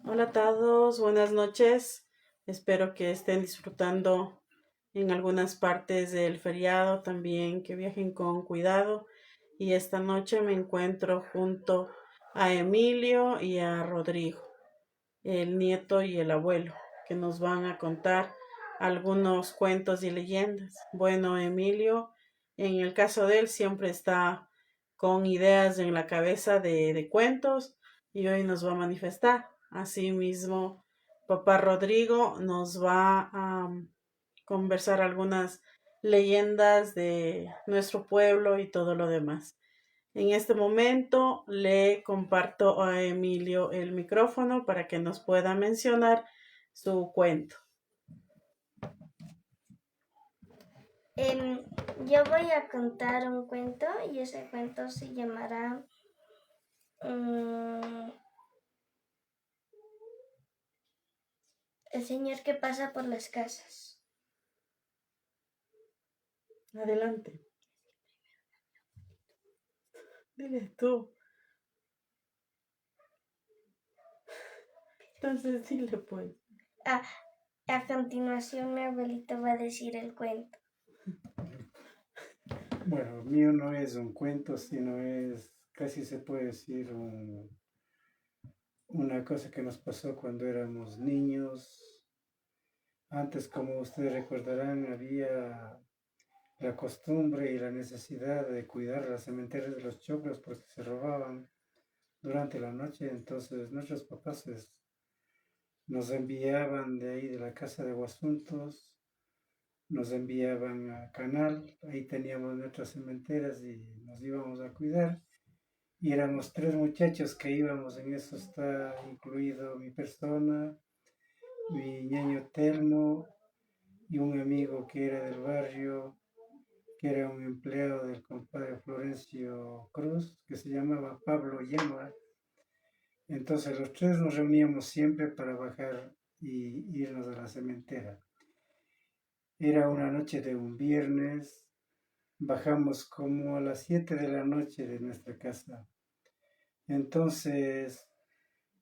Hola a todos, buenas noches. Espero que estén disfrutando en algunas partes del feriado también, que viajen con cuidado. Y esta noche me encuentro junto a Emilio y a Rodrigo, el nieto y el abuelo, que nos van a contar algunos cuentos y leyendas. Bueno, Emilio, en el caso de él, siempre está con ideas en la cabeza de cuentos y hoy nos va a manifestar. Asimismo, papá Rodrigo nos va a conversar algunas leyendas de nuestro pueblo y todo lo demás. En este momento le comparto a Emilio el micrófono para que nos pueda mencionar su cuento. Em, yo voy a contar un cuento y ese cuento se llamará El señor que pasa por las casas. Adelante, dile tú. Entonces dile pues. Ah, a continuación mi abuelito va a decir el cuento. Bueno, mío no es un cuento, sino casi se puede decir una cosa que nos pasó cuando éramos niños. Antes, como ustedes recordarán, había la costumbre y la necesidad de cuidar las cementerios de los choclos porque se robaban durante la noche. Entonces nuestros papás nos enviaban de ahí de la casa de Guasuntos, nos enviaban a Canal, ahí teníamos nuestras cementeras y nos íbamos a cuidar. Y éramos tres muchachos que íbamos, en eso está incluido mi persona, mi ñaño Telmo y un amigo que era del barrio, que era un empleado del compadre Florencio Cruz, que se llamaba Pablo Llama. Entonces los tres nos reuníamos siempre para bajar y irnos a la cementera. Era una noche de un viernes, bajamos como a las 7 de la noche de nuestra casa. Entonces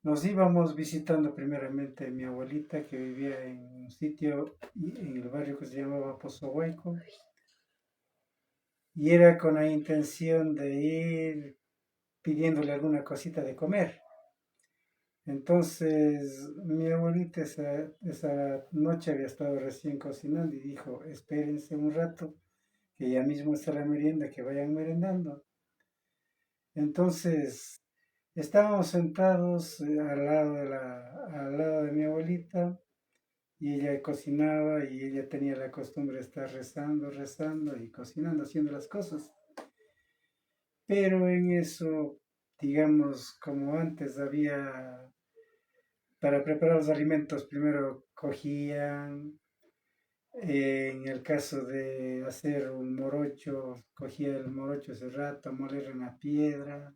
nos íbamos visitando primeramente a mi abuelita que vivía en un sitio en el barrio que se llamaba Pozo Huayco, y era con la intención de ir pidiéndole alguna cosita de comer. Entonces mi abuelita esa noche había estado recién cocinando y dijo, espérense un rato, que ya mismo está la merienda, que vayan merendando. Entonces estábamos sentados al lado de mi abuelita y ella cocinaba y ella tenía la costumbre de estar rezando, rezando y cocinando, haciendo las cosas. Pero en eso, digamos, como antes había, para preparar los alimentos, primero cogían, en el caso de hacer un morocho, cogía el morocho ese rato, moler en la piedra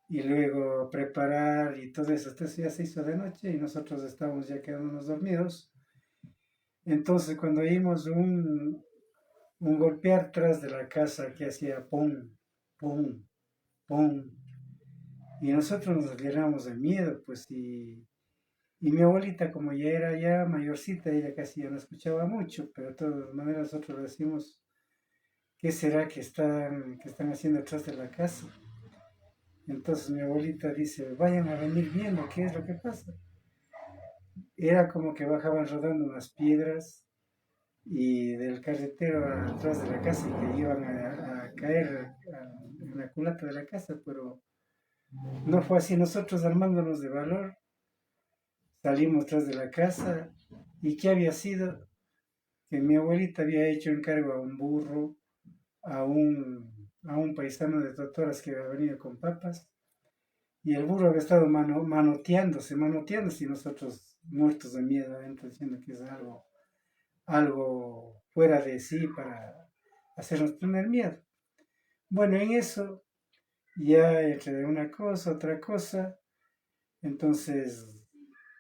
y luego preparar y todo eso. Entonces ya se hizo de noche y nosotros estábamos ya quedándonos dormidos. Entonces cuando oímos un golpear tras de la casa que hacía pum, pum, pum, y nosotros nos llenamos de miedo, pues, y mi abuelita, como ya era ya mayorcita, ella casi ya no escuchaba mucho, pero de todas maneras nosotros le decimos, ¿qué será que están haciendo atrás de la casa? Entonces mi abuelita dice, vayan a venir viendo qué es lo que pasa. Era como que bajaban rodando unas piedras y del carretero atrás de la casa y que iban a caer en la culata de la casa, pero no fue así. Nosotros armándonos de valor salimos tras de la casa y ¿qué había sido? Que mi abuelita había hecho encargo a un burro, a un paisano de Totoras que había venido con papas y el burro había estado manoteándose y nosotros muertos de miedo adentro diciendo que es algo fuera de sí para hacernos tener miedo. Bueno, en eso, ya entre una cosa, otra cosa, entonces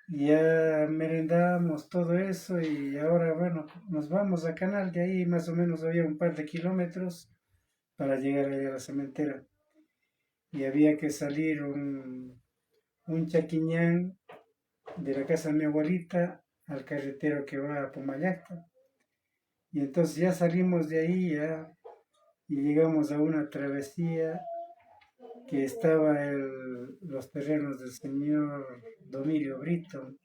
ya merendamos todo eso y ahora, bueno, nos vamos a Canal, de ahí más o menos había un par de kilómetros para llegar allá a la cementera. Y había que salir un chaquiñán de la casa de mi abuelita al carretero que va a Pumayacta. Y entonces ya salimos de ahí y llegamos a una travesía que estaba los terrenos del señor Domilio Brito.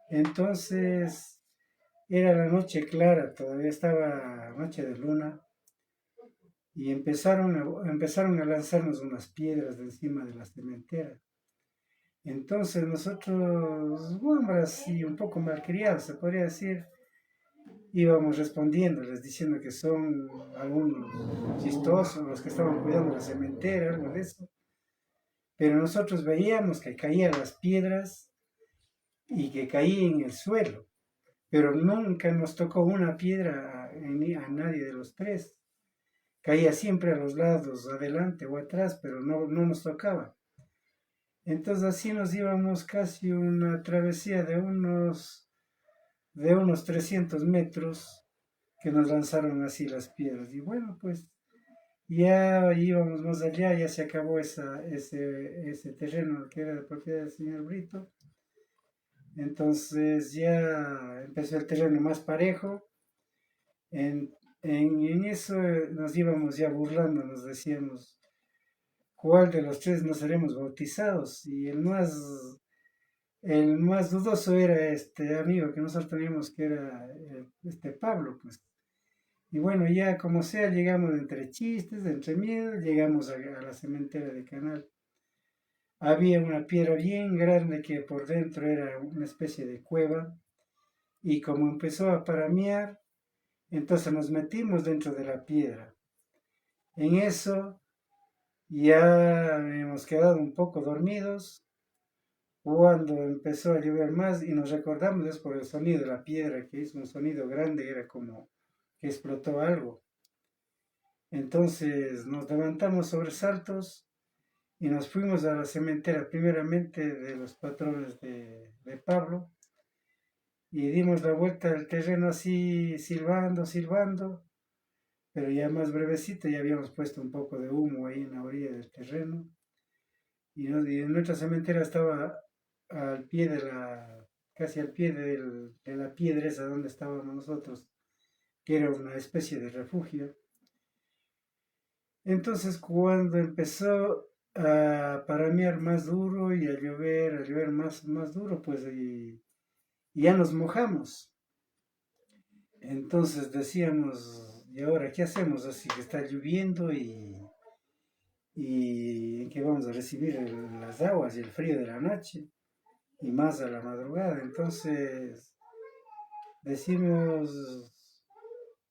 Entonces era la noche clara, todavía estaba noche de luna, y empezaron a lanzarnos unas piedras de encima de la cementera. Entonces nosotros, bueno, así un poco malcriados, se podría decir, íbamos respondiéndoles, diciendo que son algunos chistosos los que estaban cuidando la cementera, algo de eso. Pero nosotros veíamos que caían las piedras y que caían en el suelo, pero nunca nos tocó una piedra a nadie de los tres. Caía siempre a los lados, adelante o atrás, pero no nos tocaba. Entonces así nos íbamos casi una travesía de unos 300 metros que nos lanzaron así las piedras. Y bueno, pues ya íbamos más allá, ya se acabó ese terreno que era de propiedad del señor Brito. Entonces ya empezó el terreno más parejo. En eso nos íbamos ya burlando, nos decíamos, ¿cuál de los tres nos seremos bautizados? Y el más dudoso era este amigo que nosotros teníamos, que era este Pablo, pues. Y bueno, ya como sea, llegamos entre chistes, entre miedo, llegamos a la cementera de Canal. Había una piedra bien grande que por dentro era una especie de cueva, y como empezó a paramear, entonces nos metimos dentro de la piedra. En eso ya hemos quedado un poco dormidos cuando empezó a llover más, y nos recordamos es por el sonido de la piedra, que hizo un sonido grande, era como que explotó algo. Entonces nos levantamos sobresaltos y nos fuimos a la cementera, primeramente de los patrones de Pablo, y dimos la vuelta al terreno así, silbando, pero ya más brevecito, ya habíamos puesto un poco de humo ahí en la orilla del terreno, y nuestra cementera estaba al pie casi al pie de la piedra esa donde estábamos nosotros, que era una especie de refugio. Entonces cuando empezó a paramear más duro y a llover más duro, pues y ya nos mojamos. Entonces decíamos, ¿y ahora qué hacemos? Así que está lloviendo y en que vamos a recibir las aguas y el frío de la noche y más a la madrugada. Entonces decimos,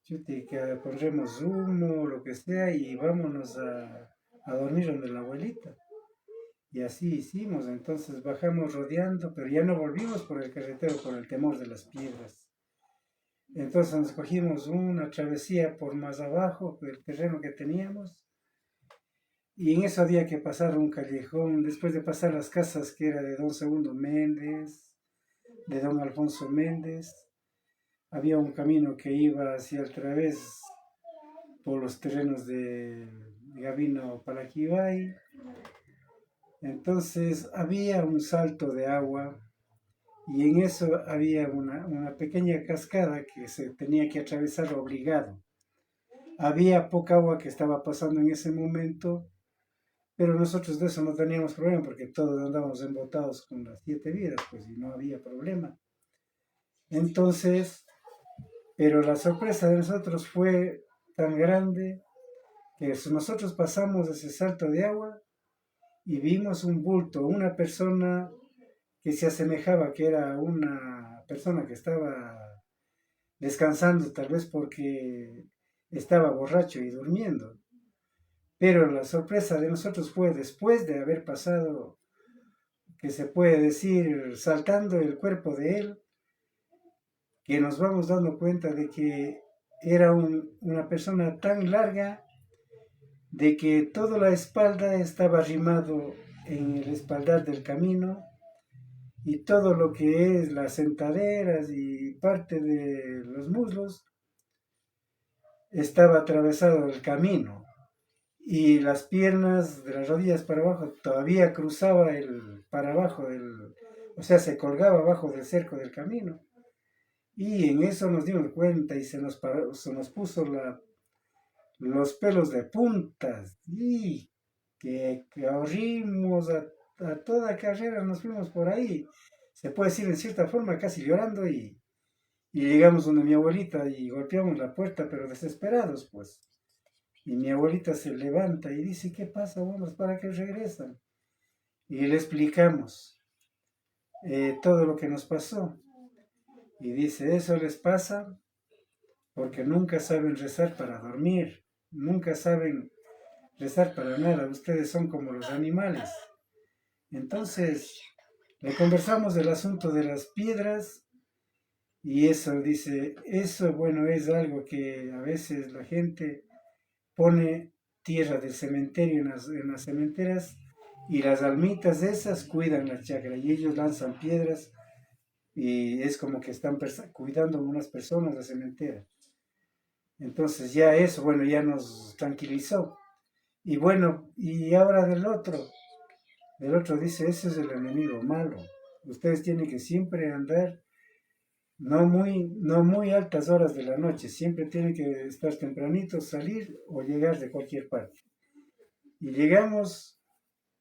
chuti, que pondremos humo, lo que sea, y vámonos a dormir donde la abuelita. Y así hicimos, entonces bajamos rodeando, pero ya no volvimos por el carretero por el temor de las piedras. Entonces nos cogimos una travesía por más abajo del terreno que teníamos, y en eso había que pasar un callejón, después de pasar las casas que era de don Segundo Méndez, de don Alfonso Méndez. Había un camino que iba hacia el través por los terrenos de Gabino Palaquibay. Entonces había un salto de agua, y en eso había una pequeña cascada que se tenía que atravesar obligado. Había poca agua que estaba pasando en ese momento, pero nosotros de eso no teníamos problema porque todos andábamos embotados con las 7 vidas, pues, y no había problema. Entonces, pero la sorpresa de nosotros fue tan grande que nosotros pasamos ese salto de agua y vimos un bulto, una persona que se asemejaba que era una persona que estaba descansando, tal vez porque estaba borracho y durmiendo. Pero la sorpresa de nosotros fue después de haber pasado, que se puede decir, saltando el cuerpo de él, que nos vamos dando cuenta de que era una persona tan larga de que toda la espalda estaba arrimado en el espaldar del camino, y todo lo que es las sentaderas y parte de los muslos estaba atravesado el camino, y las piernas de las rodillas para abajo todavía cruzaba para abajo o sea, se colgaba abajo del cerco del camino. Y en eso nos dimos cuenta y se nos puso los pelos de puntas. Y que corrimos a toda carrera, nos fuimos por ahí. Se puede decir en cierta forma, casi llorando y llegamos donde mi abuelita y golpeamos la puerta, pero desesperados, pues. Y mi abuelita se levanta y dice, ¿qué pasa, abuelos? ¿Para qué regresan? Y le explicamos todo lo que nos pasó. Y dice, eso les pasa porque nunca saben rezar para dormir, nunca saben rezar para nada, ustedes son como los animales. Entonces, le conversamos del asunto de las piedras y eso dice, eso bueno es algo que a veces la gente pone tierra del cementerio en las cementeras y las almitas de esas cuidan la chacra y ellos lanzan piedras y es como que están cuidando a unas personas la cementera. Entonces ya eso, bueno, ya nos tranquilizó. Y bueno, y ahora del otro dice, ese es el enemigo malo. Ustedes tienen que siempre andar, no muy altas horas de la noche, siempre tienen que estar tempranitos, salir o llegar de cualquier parte. Y llegamos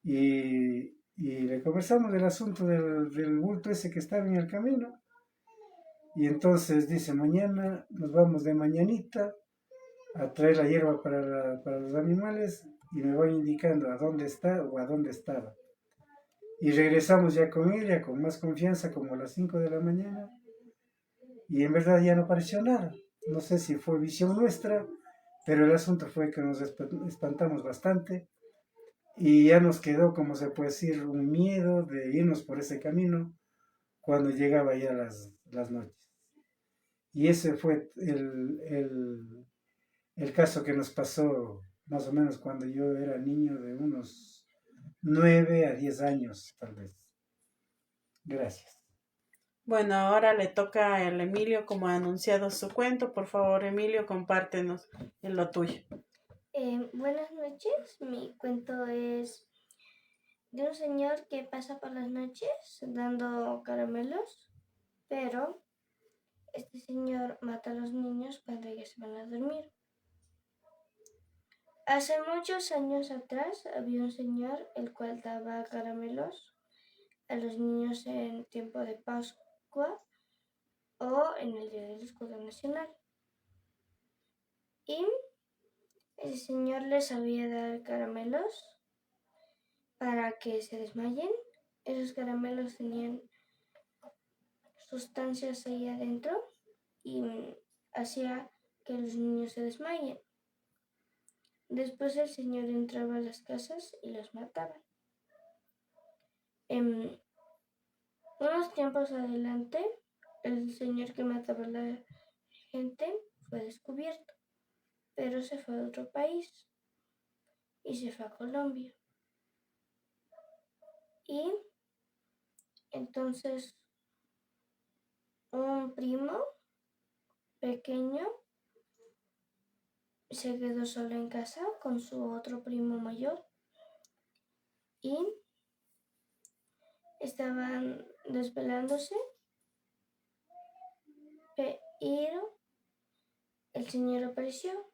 y le conversamos del asunto del bulto ese que estaba en el camino. Y entonces dice, mañana nos vamos de mañanita a traer la hierba para los animales y me voy indicando a dónde está o a dónde estaba. Y regresamos ya con ella, con más confianza, como a las 5 de la mañana. Y en verdad ya no apareció nada. No sé si fue visión nuestra, pero el asunto fue que nos espantamos bastante. Y ya nos quedó, como se puede decir, un miedo de irnos por ese camino cuando llegaba ya las noches. Y ese fue el caso que nos pasó más o menos cuando yo era niño de unos 9 a 10 años, tal vez. Gracias. Bueno, ahora le toca a el Emilio como ha anunciado su cuento. Por favor, Emilio, compártenos en lo tuyo. Buenas noches, mi cuento es de un señor que pasa por las noches dando caramelos, pero este señor mata a los niños cuando ellos se van a dormir. Hace muchos años atrás había un señor el cual daba caramelos a los niños en tiempo de Pascua o en el Día del Escudo Nacional. Y el señor les sabía dar caramelos para que se desmayen. Esos caramelos tenían sustancias ahí adentro y hacía que los niños se desmayen. Después el señor entraba a las casas y los mataba. En unos tiempos adelante, el señor que mataba a la gente fue descubierto, pero se fue a otro país y se fue a Colombia. Y entonces un primo pequeño se quedó solo en casa con su otro primo mayor y estaban desvelándose, pero el señor apareció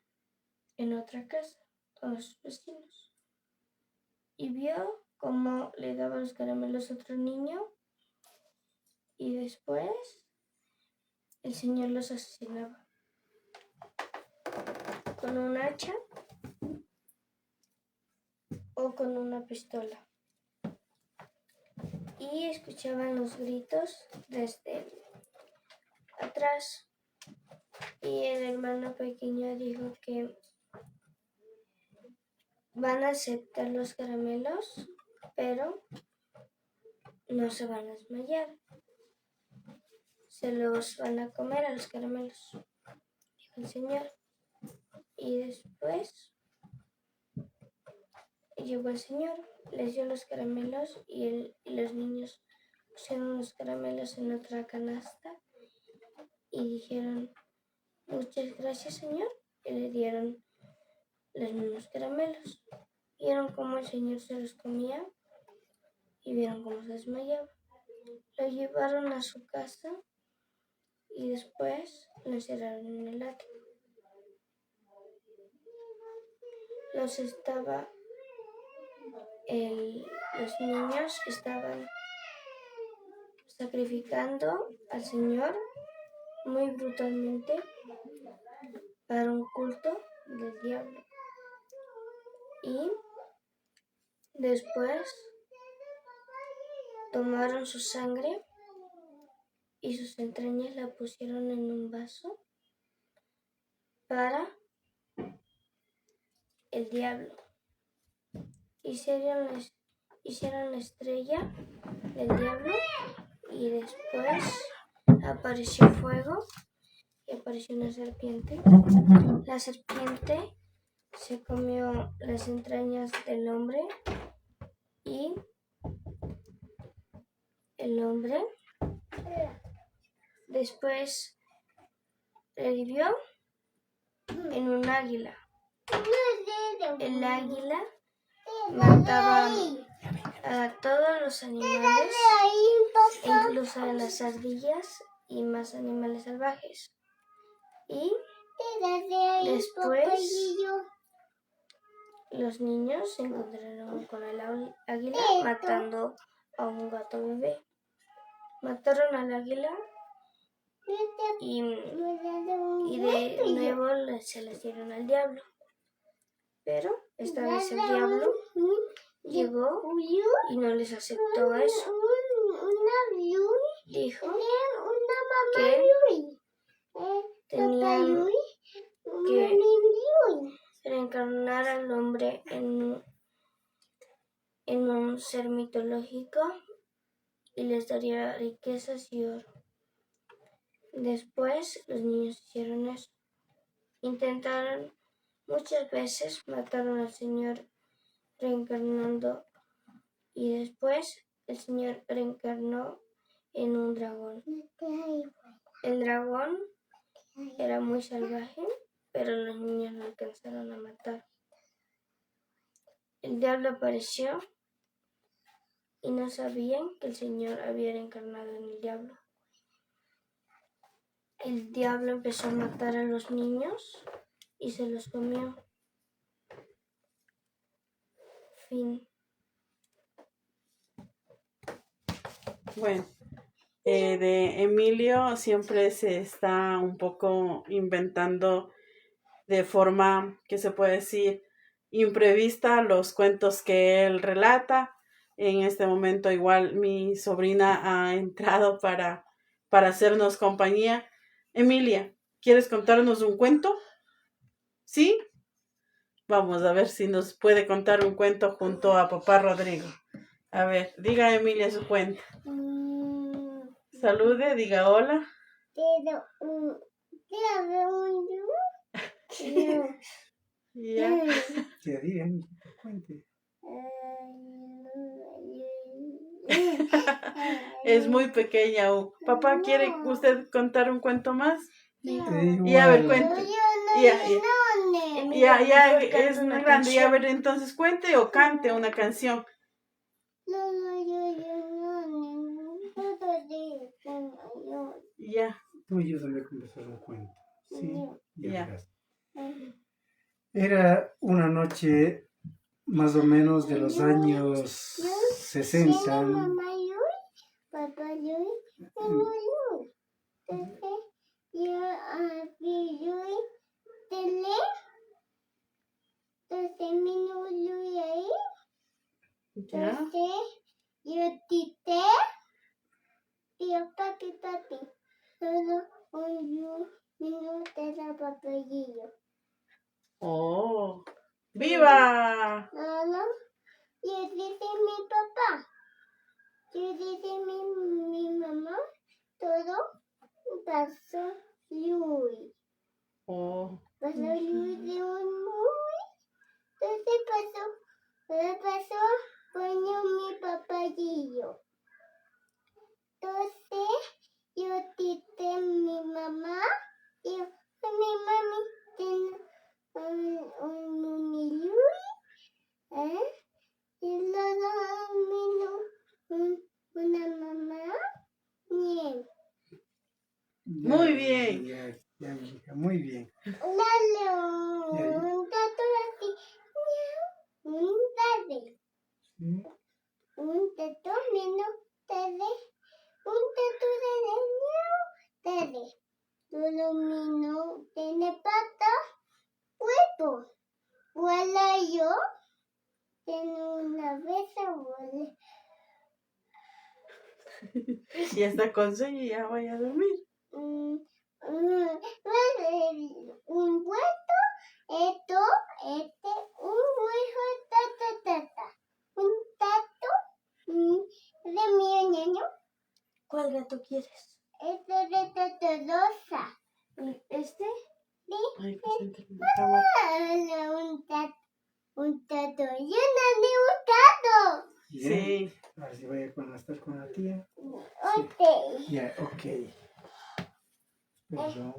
en otra casa con sus vecinos y vio cómo le daba los caramelos a otro niño y después el señor los asesinaba con un hacha o con una pistola. Y escuchaban los gritos desde atrás. Y el hermano pequeño dijo que van a aceptar los caramelos, pero no se van a desmayar. Se los van a comer a los caramelos, dijo el señor. Y después llegó el señor, les dio los caramelos y los niños pusieron los caramelos en otra canasta y dijeron, muchas gracias, señor, y le dieron los mismos caramelos. Vieron cómo el señor se los comía y vieron cómo se desmayaba. Lo llevaron a su casa y después lo encerraron en el atrio. Los niños estaban sacrificando al Señor muy brutalmente para un culto del diablo. Y después tomaron su sangre y sus entrañas la pusieron en un vaso para el diablo. Hicieron la estrella del diablo y después apareció fuego y apareció una serpiente. La serpiente se comió las entrañas del hombre y el hombre después revivió en un águila. El águila mataba a todos los animales, incluso a las ardillas y más animales salvajes. Y después los niños se encontraron con el águila matando a un gato bebé. Mataron al águila y de nuevo se las dieron al diablo. Pero esta vez el diablo llegó y no les aceptó eso. Dijo que tenían que reencarnar al hombre en un ser mitológico y les daría riquezas y oro. Después los niños hicieron eso. Intentaron muchas veces, mataron al Señor reencarnando y después el Señor reencarnó en un dragón. El dragón era muy salvaje, pero los niños lo alcanzaron a matar. El diablo apareció y no sabían que el Señor había reencarnado en el diablo. El diablo empezó a matar a los niños y se los comió. Fin. Bueno, de Emilio siempre se está un poco inventando de forma, que se puede decir, imprevista los cuentos que él relata. En este momento igual mi sobrina ha entrado para hacernos compañía. Emilia, ¿quieres contarnos un cuento? ¿Sí? Vamos a ver si nos puede contar un cuento junto a papá Rodrigo. A ver, diga Emilia su cuento. Salude, diga hola. Ya. Que digan, cuente. Es muy pequeña aún. Papá, ¿quiere usted contar un cuento más? Igual. Y a ver, cuente. Ya, es muy grande. Y a ver, entonces cuente o cante una canción. Ya. Tú y yo solía conversar un cuento. Sí, Ya. verás. Era una noche más o menos de los años 60. Ya. Oh. ¡Viva! Yo dice mi papá. Yo dice mi mamá. Todo pasó Luis. Oh. Pasó Luis de un muy. Entonces pasó coño mi papayillo. Entonces yo quité mi mamá y mi mami tiene un Luis, y luego vino una mamá bien. Ya, mi hija, muy bien. Dale un tato así. Un dale. Sí. Un tato menos dale. Un tato de dale. Todo mino tiene pata. Huevo. Vuela yo. Tengo una vez abuela. Ya está con sueño y ya vaya a dormir. Un huevo, esto, un huevo, tata. Un tato de mi niño. ¿Cuál gato quieres? Este de tata rosa. ¿Y este? Ay, que siente en la cama. Un tato lleno de un gato. Bien. Sí. Ahora sí voy a estar con la tía. Ok. Ya, ok. Perdón.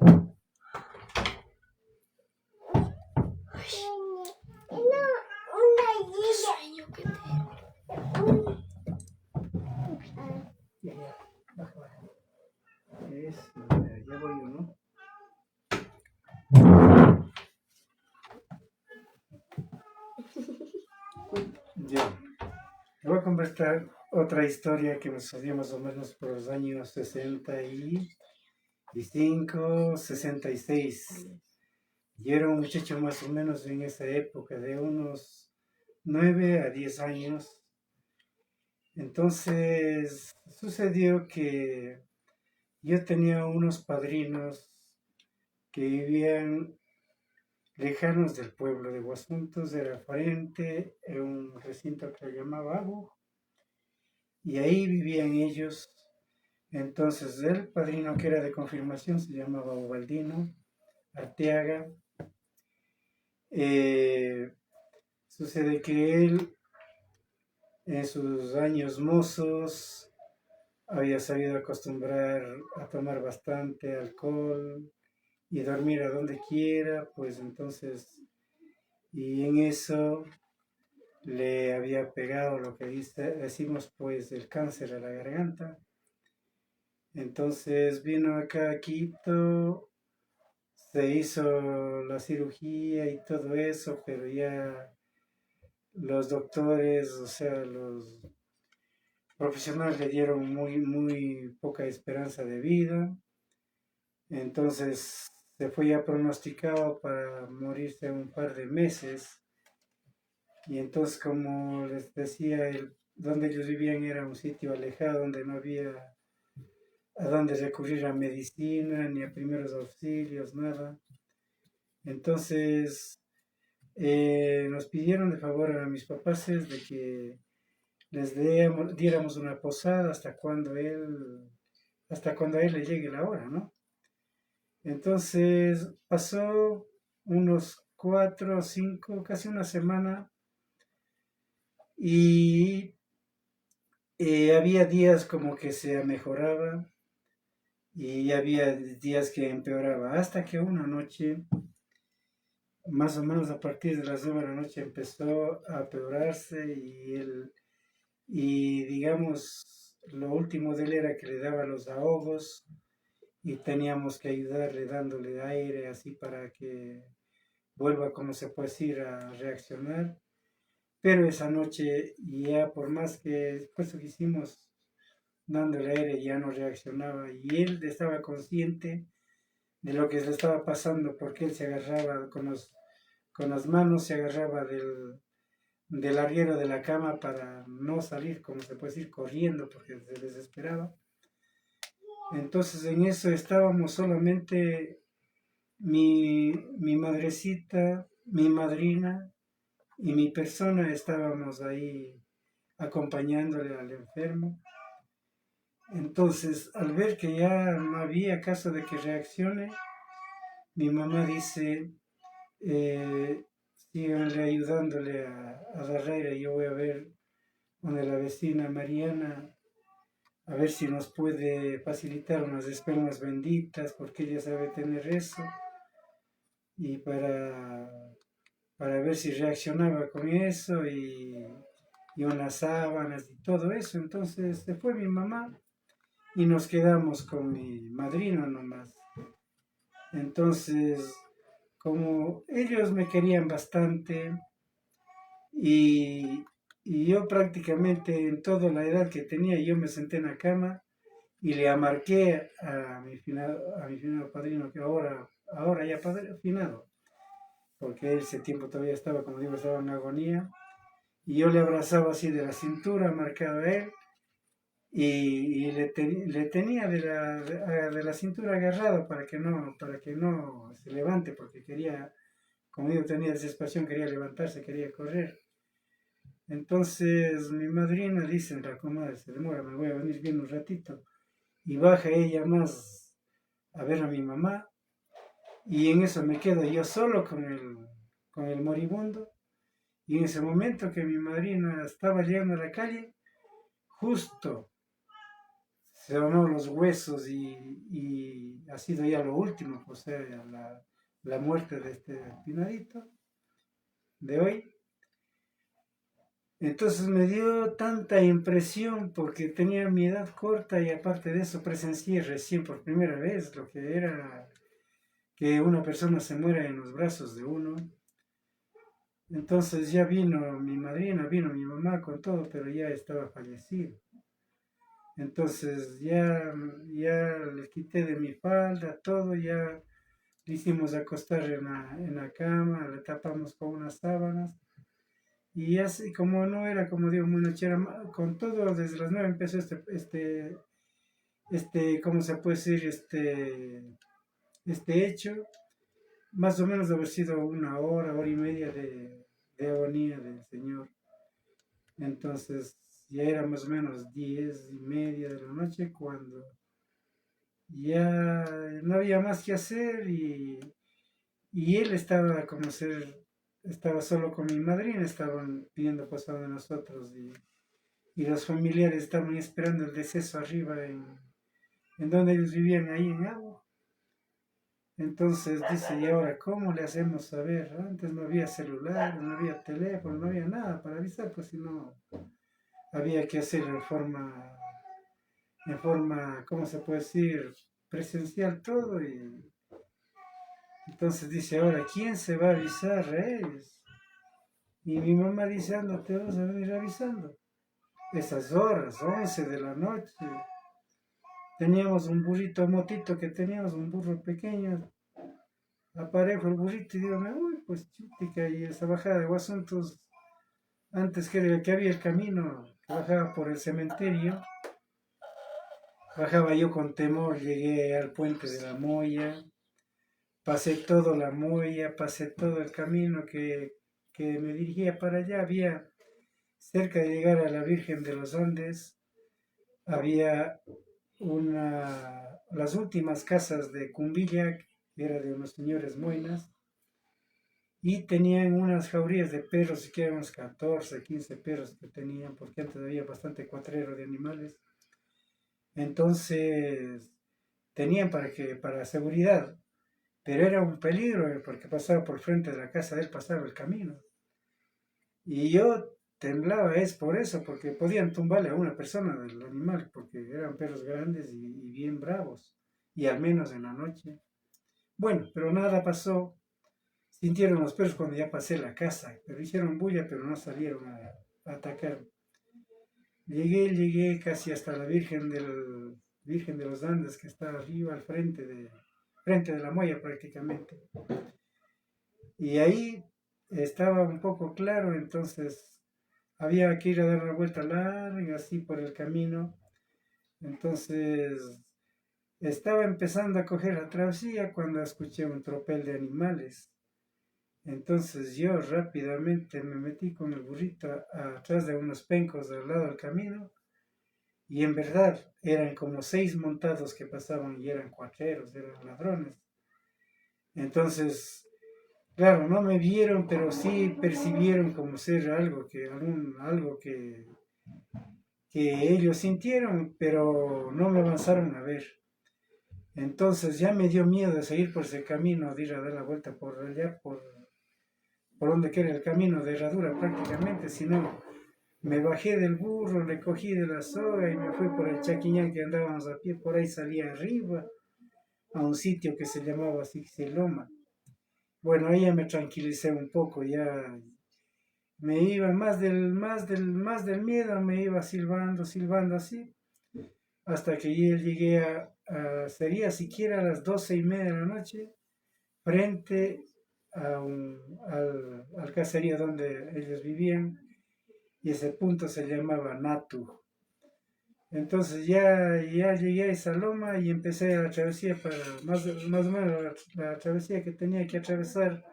No, una sueño que tengo. Ya. Baja. Eso, ya voy yo, ¿no? Ya. Te voy a contar otra historia que me sucedió más o menos por los años 65, 66. Yo era un muchacho más o menos en esa época, de unos 9 a 10 años. Entonces, sucedió que yo tenía unos padrinos que vivían lejanos del pueblo de Guasuntos, era frente a un recinto que se llamaba Abu, y ahí vivían ellos. Entonces, el padrino que era de confirmación se llamaba Ubaldino Arteaga. Sucede que él, en sus años mozos, había sabido acostumbrar a tomar bastante alcohol y dormir a donde quiera, pues entonces, y en eso le había pegado lo que decimos pues el cáncer a la garganta. Entonces vino acá a Quito, se hizo la cirugía y todo eso, pero ya los doctores, o sea, los profesionales le dieron muy poca esperanza de vida. Entonces se fue ya pronosticado para morirse en un par de meses. Y entonces, como les decía, donde ellos vivían era un sitio alejado donde no había a dónde recurrir a medicina ni a primeros auxilios, nada. Entonces nos pidieron de favor a mis papás de que les diéramos una posada hasta cuando a él le llegue la hora, ¿no? Entonces pasó unos 4 o 5, casi una semana, y había días como que se mejoraba y había días que empeoraba, hasta que una noche, más o menos a partir de las 9 de la noche, empezó a peorarse y digamos, lo último de él era que le daba los ahogos y teníamos que ayudarle dándole aire así para que vuelva, como se puede decir, a reaccionar. Pero esa noche ya por más que puesto que hicimos dándole aire ya no reaccionaba y él estaba consciente de lo que le estaba pasando porque él se agarraba con las manos, se agarraba del arriero de la cama para no salir, como se puede decir, corriendo porque se desesperaba. Entonces en eso estábamos solamente mi madrecita, mi madrina y mi persona, estábamos ahí acompañándole al enfermo. Entonces, al ver que ya no había caso de que reaccione, mi mamá dice, síganle ayudándole a dar aire, yo voy a ver con la vecina Mariana, a ver si nos puede facilitar unas espermas benditas, porque ella sabe tener eso, y para ver si reaccionaba con eso, y unas sábanas y todo eso. Entonces se fue mi mamá y nos quedamos con mi madrina nomás. Entonces, como ellos me querían bastante y, y yo prácticamente en toda la edad que tenía, yo me senté en la cama y le amarqué a mi finado padrino, que ahora ya padre, finado, porque él ese tiempo todavía estaba, como digo, estaba en agonía, y yo le abrazaba así de la cintura, marcado a él, y le tenía de la cintura agarrado para que no se levante, porque quería, como yo tenía desesperación, quería levantarse, quería correr. Entonces mi madrina dice, la comadre, se demora, me voy a venir bien un ratito, y baja ella más a ver a mi mamá, y en eso me quedo yo solo con el moribundo, y en ese momento que mi madrina estaba llegando a la calle, justo se donó los huesos y ha sido ya lo último, pues, o sea, la muerte de este finadito de hoy. Entonces me dio tanta impresión porque tenía mi edad corta y aparte de eso presencié recién por primera vez lo que era que una persona se muera en los brazos de uno. Entonces ya vino mi madrina, vino mi mamá con todo, pero ya estaba fallecido. Entonces ya le quité de mi falda todo, ya le hicimos acostar en la cama, le tapamos con unas sábanas. Y así como no era, como digo, muy nochera, con todo, desde las 9 empezó ¿cómo se puede decir? Este hecho, más o menos de haber sido una hora y media de agonía del Señor. Entonces ya era más o menos 10:30 de la noche cuando ya no había más que hacer y él estaba como estaba solo con mi madrina, estaban pidiendo pasado de nosotros y los familiares estaban esperando el deceso arriba en donde ellos vivían ahí en agua. Entonces dice, ¿y ahora cómo le hacemos saber? Antes no había celular, no había teléfono, no había nada para avisar, pues si no, había que hacer ¿cómo se puede decir? Presencial todo. Y entonces dice, ahora, ¿quién se va a avisar a ellos? Y mi mamá dice, anda, te vas a venir avisando. Esas horas, 11 de la noche. Teníamos un burrito motito que teníamos, un burro pequeño. Aparejo el burrito y digo, uy, pues chutica, y esa bajada de Guasuntos, antes que había el camino que bajaba por el cementerio, bajaba yo con temor, llegué al puente de la Moya, pasé toda la Moya, pasé todo el camino que me dirigía para allá, había, cerca de llegar a la Virgen de los Andes, había las últimas casas de Cumbilla, que era de unos señores moinas, y tenían unas jaurías de perros, que eran unos 14, 15 perros que tenían, porque antes había bastante cuatrero de animales. Entonces, tenían para seguridad, pero era un peligro porque pasaba por frente de la casa de él, pasaba el camino. Y yo temblaba, es por eso, porque podían tumbarle a una persona del animal, porque eran perros grandes y bien bravos, y al menos en la noche. Bueno, pero nada pasó. Sintieron los perros cuando ya pasé la casa, pero hicieron bulla, pero no salieron a atacar. Llegué casi hasta la Virgen de los Andes, que está arriba al frente de la Moya prácticamente. Y ahí estaba un poco claro, entonces había que ir a dar una vuelta larga así por el camino. Entonces estaba empezando a coger la travesía cuando escuché un tropel de animales. Entonces yo rápidamente me metí con el burrito atrás de unos pencos al lado del camino y en verdad eran como 6 montados que pasaban y eran cuatreros, eran ladrones. Entonces, claro, no me vieron, pero sí percibieron como ser algo que ellos sintieron, pero no me avanzaron a ver. Entonces ya me dio miedo de seguir por ese camino, de ir a dar la vuelta por allá, por donde queda el camino de herradura prácticamente, sino me bajé del burro, le cogí de la soga y me fui por el chaquiñán que andábamos a pie, por ahí salí arriba, a un sitio que se llamaba Sixiloma. Bueno, ahí ya me tranquilicé un poco, ya me iba más del miedo, me iba silbando, silbando así, hasta que yo llegué sería siquiera a las 12:30 de la noche, frente al caserío donde ellos vivían, y ese punto se llamaba Natu. Entonces ya llegué a esa loma y empecé la travesía para, más o menos la travesía que tenía que atravesar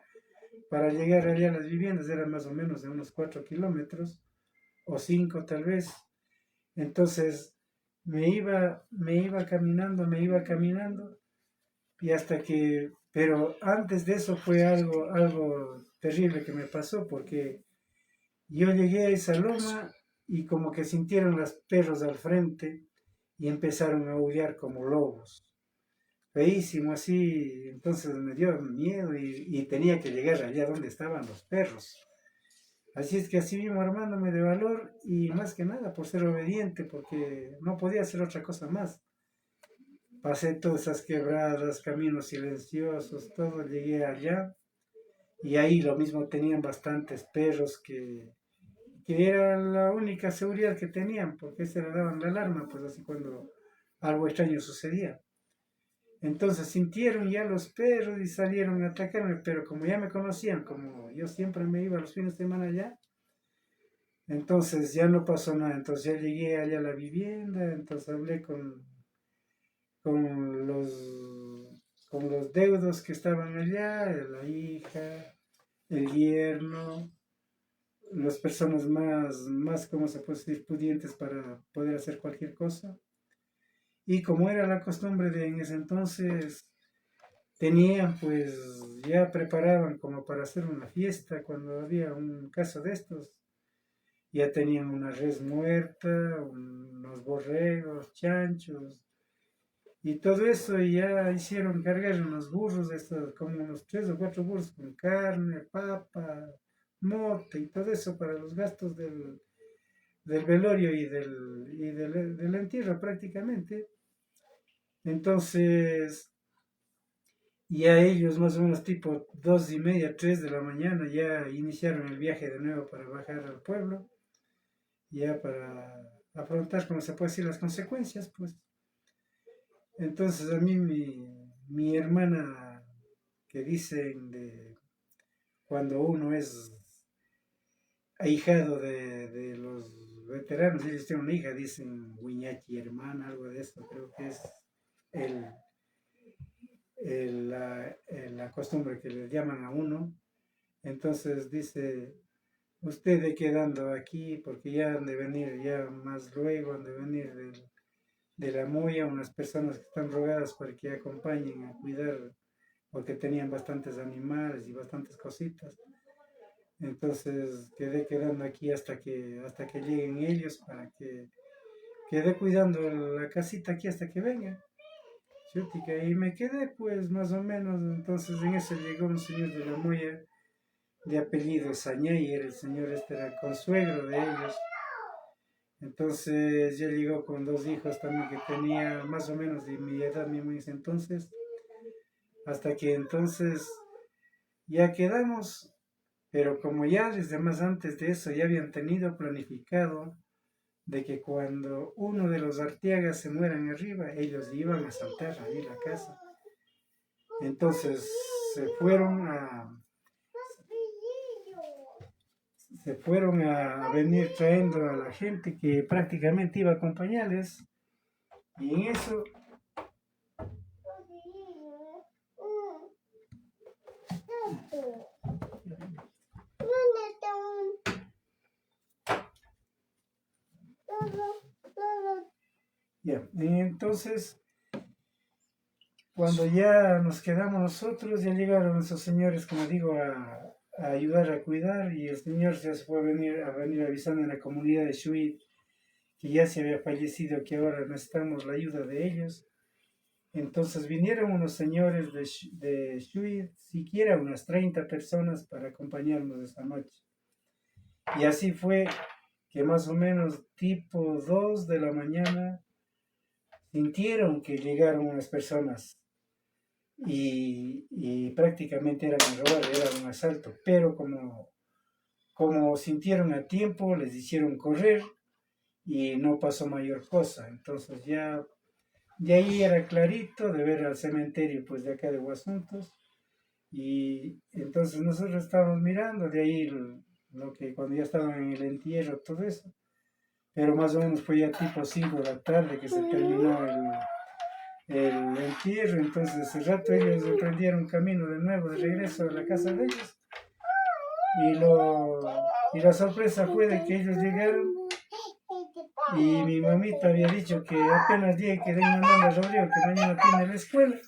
para llegar allá a las viviendas, era más o menos de unos 4 kilómetros, o 5 tal vez. Entonces me iba caminando, y pero antes de eso fue algo terrible que me pasó, porque yo llegué a esa loma y como que sintieron los perros al frente y empezaron a aullar como lobos. Feísimo así, entonces me dio miedo y tenía que llegar allá donde estaban los perros. Así es que así mismo armándome de valor y más que nada por ser obediente, porque no podía hacer otra cosa más. Pasé todas esas quebradas, caminos silenciosos, todo, llegué allá y ahí lo mismo tenían bastantes perros que era la única seguridad que tenían, porque se le daban la alarma, pues así cuando algo extraño sucedía. Entonces sintieron ya los perros y salieron a atacarme, pero como ya me conocían, como yo siempre me iba los fines de semana allá, entonces ya no pasó nada. Entonces ya llegué allá a la vivienda, entonces hablé con los deudos que estaban allá, la hija, el yerno, las personas más, ¿cómo se puede decir?, pudientes para poder hacer cualquier cosa. Y como era la costumbre de en ese entonces, tenían pues, ya preparaban como para hacer una fiesta cuando había un caso de estos. Ya tenían una res muerta, unos borregos, chanchos, y todo eso, y ya hicieron cargar unos burros, como unos 3 o 4 burros con carne, papa, mote y todo eso para los gastos del velorio y del entierro prácticamente. Entonces, ya ellos más o menos tipo 2:30, 3 de la mañana ya iniciaron el viaje de nuevo para bajar al pueblo, ya para afrontar, como se puede decir, las consecuencias, pues. Entonces a mí mi hermana, que dicen de cuando uno es ahijado de los veteranos, ellos tienen una hija, dicen Huiñachi hermana, algo de eso, creo que es el, la costumbre que le llaman a uno. Entonces dice, ustedes quedando aquí, porque ya han de venir, ya más luego han de venir de la Moya unas personas que están rogadas para que acompañen a cuidar, porque tenían bastantes animales y bastantes cositas. Entonces quedé quedando aquí hasta que lleguen ellos, para que quedé cuidando la casita aquí hasta que vengan. Chútica, y me quedé pues más o menos. Entonces en eso llegó un señor de la Moya de apellido Sañay, era el señor, era el consuegro de ellos. Entonces ya llegó con 2 hijos también que tenía más o menos de mi edad mismo en ese entonces, hasta que entonces ya quedamos, pero como ya desde más antes de eso ya habían tenido planificado de que cuando uno de los Arteagas se mueran arriba, ellos iban a asaltar ahí la casa. Entonces se fueron a venir trayendo a la gente que prácticamente iba a acompañarles, y en eso ya, entonces cuando ya nos quedamos nosotros, ya llegaron esos señores, como digo, a ayudar a cuidar, y el señor ya se fue a venir avisando en la comunidad de Shui que ya se había fallecido, que ahora necesitamos la ayuda de ellos. Entonces vinieron unos señores de Shui, siquiera unas 30 personas para acompañarnos esta noche. Y así fue que más o menos tipo 2 de la mañana sintieron que llegaron unas personas. y prácticamente era un robo, era un asalto, pero como sintieron a tiempo, les hicieron correr y no pasó mayor cosa. Entonces ya de ahí era clarito de ver al cementerio pues de acá de Guasuntos, y entonces nosotros estábamos mirando de ahí lo que cuando ya estaban en el entierro, todo eso, pero más o menos fue ya tipo 5 de la tarde que se terminó el entierro. Entonces ese rato ellos emprendieron camino de nuevo de regreso a la casa de ellos, y, y la sorpresa fue de que ellos llegaron y mi mamita había dicho que apenas llegue que den mandando a Rodrigo que mañana tiene la escuela.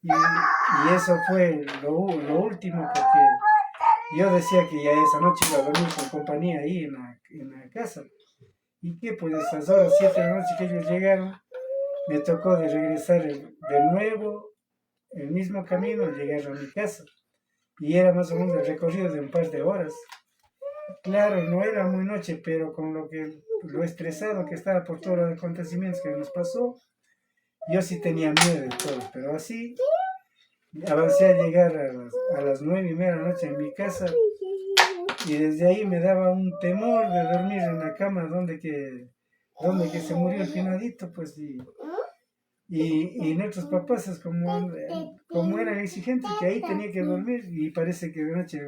Y eso fue lo último, porque yo decía que ya esa noche iba a dormir con compañía ahí en la casa. Y que pues a esas horas, 7 de la noche que ellos llegaron, me tocó de regresar de nuevo el mismo camino, llegar a mi casa. Y era más o menos el recorrido de un par de horas. Claro, no era muy noche, pero con lo estresado que estaba por todos los acontecimientos que nos pasó, yo sí tenía miedo de todo, pero así avancé a llegar a las 9:30 de la noche en mi casa, y desde ahí me daba un temor de dormir en la cama donde que se murió el finadito, pues, y nuestros papás es como eran exigentes, que ahí tenía que dormir, y parece que de noche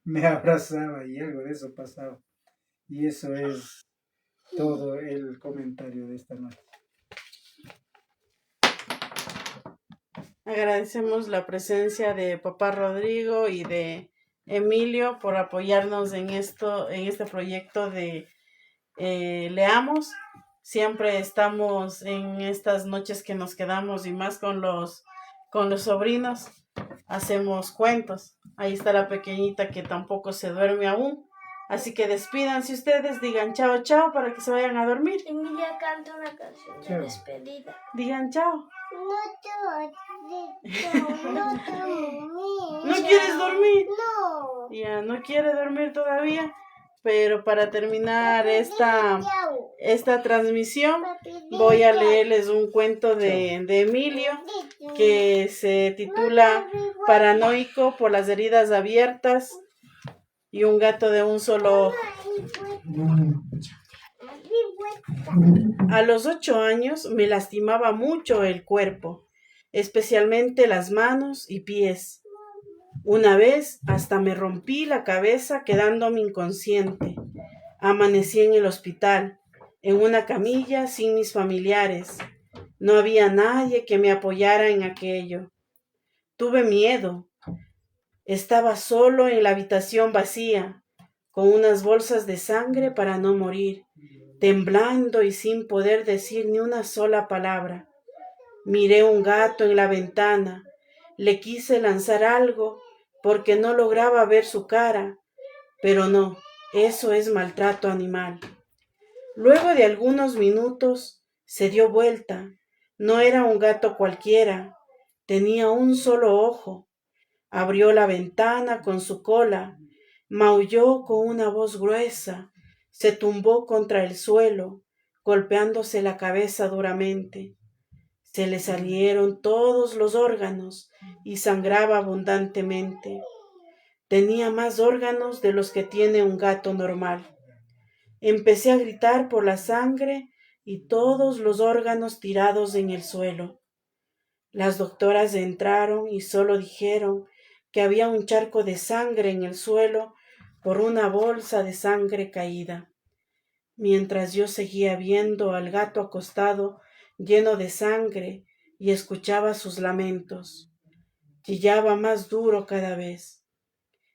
me abrazaba y algo de eso pasaba. Y eso es todo el comentario de esta noche. Agradecemos la presencia de papá Rodrigo y de Emilio por apoyarnos en este proyecto de Leamos. Siempre estamos en estas noches que nos quedamos, y más con los sobrinos, hacemos cuentos. Ahí está la pequeñita que tampoco se duerme aún. Así que despídanse ustedes, digan chao, chao para que se vayan a dormir. Emilia canta una canción de despedida. Digan chao. No ¿No quieres dormir? No. Ya, no quiere dormir todavía. Pero para terminar esta transmisión, voy a leerles un cuento de Emilio que se titula Paranoico por las heridas abiertas y un gato de un solo ojo. A los 8 años me lastimaba mucho el cuerpo, especialmente las manos y pies. Una vez hasta me rompí la cabeza quedándome inconsciente. Amanecí en el hospital, en una camilla sin mis familiares. No había nadie que me apoyara en aquello. Tuve miedo. Estaba solo en la habitación vacía, con unas bolsas de sangre para no morir, temblando y sin poder decir ni una sola palabra. Miré un gato en la ventana. Le quise lanzar algo porque no lograba ver su cara, pero no, eso es maltrato animal. Luego de algunos minutos se dio vuelta. No era un gato cualquiera, tenía un solo ojo. Abrió la ventana con su cola, maulló con una voz gruesa, se tumbó contra el suelo, golpeándose la cabeza duramente. Se le salieron todos los órganos y sangraba abundantemente. Tenía más órganos de los que tiene un gato normal. Empecé a gritar por la sangre y todos los órganos tirados en el suelo. Las doctoras entraron y solo dijeron que había un charco de sangre en el suelo por una bolsa de sangre caída. Mientras yo seguía viendo al gato acostado lleno de sangre y escuchaba sus lamentos. Chillaba más duro cada vez.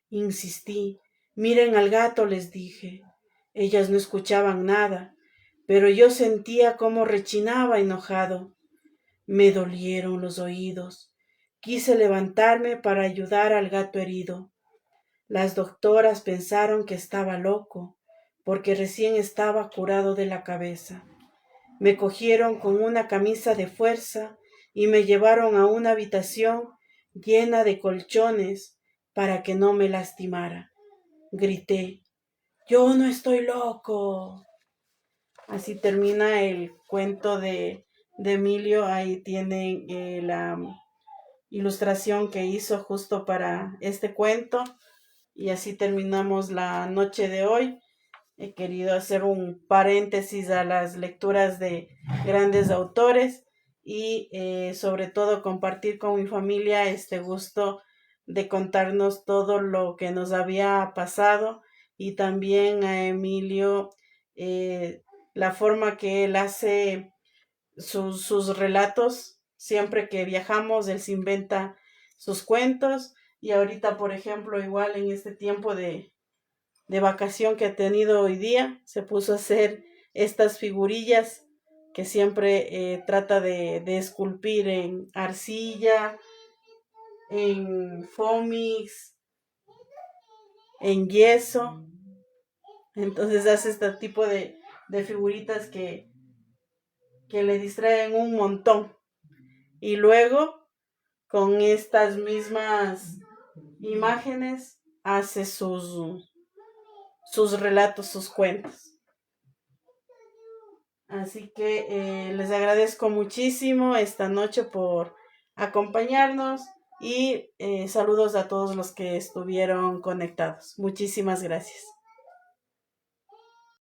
Insistí. Miren al gato, les dije. Ellas no escuchaban nada, pero yo sentía cómo rechinaba enojado. Me dolieron los oídos. Quise levantarme para ayudar al gato herido. Las doctoras pensaron que estaba loco, porque recién estaba curado de la cabeza. Me cogieron con una camisa de fuerza y me llevaron a una habitación llena de colchones para que no me lastimara. Grité, ¡yo no estoy loco! Así termina el cuento de Emilio. Ahí tienen ilustración que hizo justo para este cuento. Y así terminamos la noche de hoy. He querido hacer un paréntesis a las lecturas de grandes autores y sobre todo compartir con mi familia este gusto de contarnos todo lo que nos había pasado, y también a Emilio la forma que él hace sus relatos. Siempre que viajamos, él se inventa sus cuentos, y ahorita, por ejemplo, igual en este tiempo de vacación que ha tenido hoy día, se puso a hacer estas figurillas que siempre trata de esculpir en arcilla, en foamix, en yeso. Entonces hace este tipo de figuritas que le distraen un montón. Y luego, con estas mismas imágenes, hace sus relatos, sus cuentos. Así que les agradezco muchísimo esta noche por acompañarnos, y saludos a todos los que estuvieron conectados. Muchísimas gracias.